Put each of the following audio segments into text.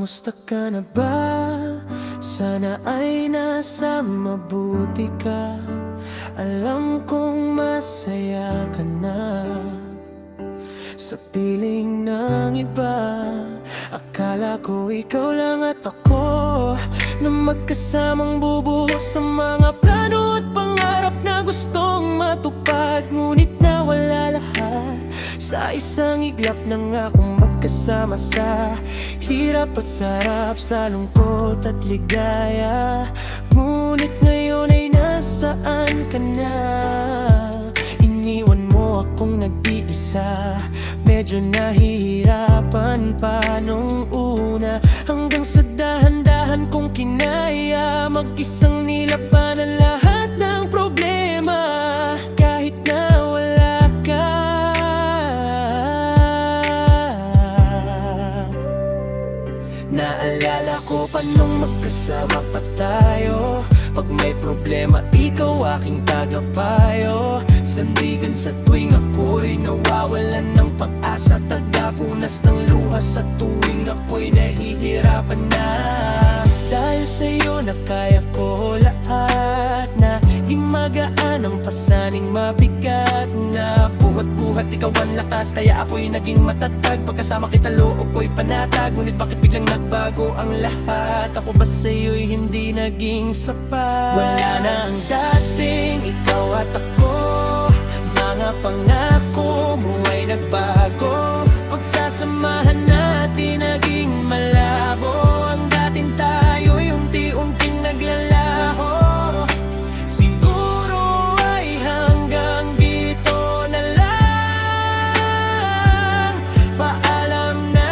Kamusta ka na ba? Sana ay nasa mabuti ka. Alam kong masaya ka na sa piling ng iba. Akala ko ikaw lang at ako na magkasamang bubuo sa mga plano at pangarap na gustong matupad. Ngunit nawala lahat sa isang iglap ng akong magkasama sa hirap at sarap, sa lungkot at ligaya. Ngunit ngayon ay nasaan ka na? Iniwan mo akong nag-iisa. Medyo nahihirapan pa nung una, hanggang sa dahan-dahan kong kinaya. Mag-isang nilaban ang lahat ng problema, kahit na wala ka. Naalala ko pa nung magkasama pa tayo. Pag may problema, ikaw aking tagapayo. Sandigan sa tuwing ako'y nawawalan ng pag-asa. Tagapunas ng luha sa tuwing ako'y nahihirapan na. Dahil sa'yo na kaya ko lahat, na magaan ang pasaning mabigat. Na buhat-buhat ikaw ang lakas, kaya ako'y naging matatag. Pagkasama kita loob ko'y panatag. Ngunit bakit biglang nagbago ang lahat? Ako ba sa'yo'y hindi naging sapat? Wala na ang dating ikaw at ako. Mga pangako mo ay nagbago. Pagsasamahan natin naging malabo. Ang dating tayo'y unti-unting naglalaho. Siguro ay hanggang dito na lang. Paalam na.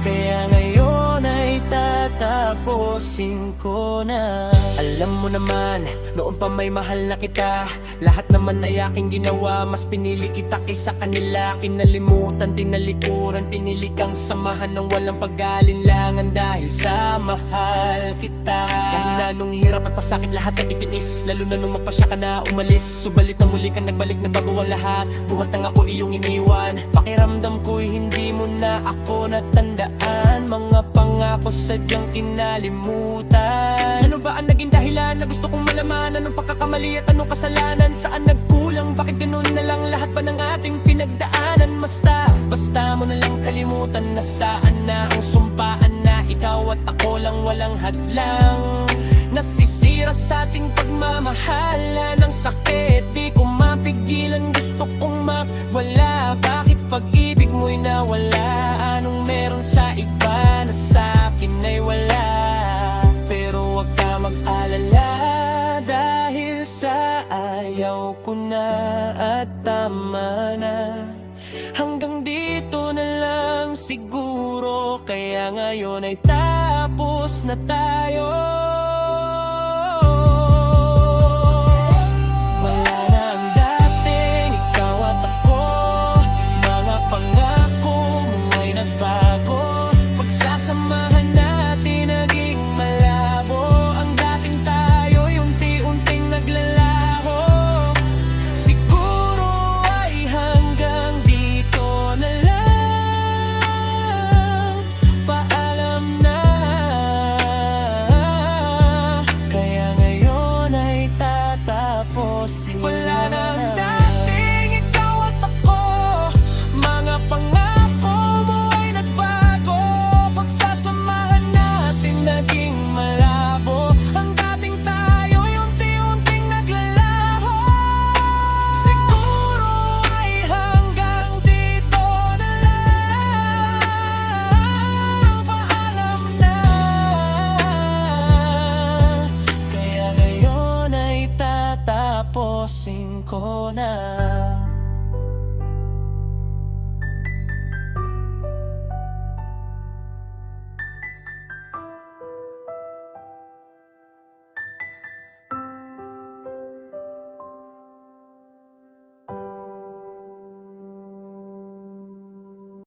Kaya ngayon ay tatapusin ko na. Alam mo naman, noon pa may mahal na kita. Lahat naman ay aking ginawa, mas pinili kita kaysa kanila. Kinalimutan, tinalikuran, pinili kang samahan ng walang pag-alinlangan. Dahil sa mahal kita, kahit na nung hirap at pasakit lahat ang itinis. Lalo na nung magpasya ka na umalis, subalit na muli ka nagbalik na bago ang lahat. Buhat ang ako iyong iniwan, pakiramdam ko'y hindi mo na ako natandaan. Mga pangako sadyang kinalimutan. Ano ba ang naging dahilan na gusto kong malaman? Anong pagkakamali at anong kasalanan? Saan nagkulang? Bakit ganun na lang lahat pa ng ating pinagdaanan? Basta mo na lang kalimutan na saan na ang sumpaan na ikaw at ako lang walang hadlang. Nasisira sa ating pagmamahala ng sakit, di ko mapigilan, gusto kong mawala. Bakit pag-ibig mo'y nawala? Anong meron sa iba na sa akin ay wala? Pero wag ka mag-alala, dahil sa ayaw ko na at tama na. Hanggang dito na lang siguro, kaya ngayon ay tapos na tayo.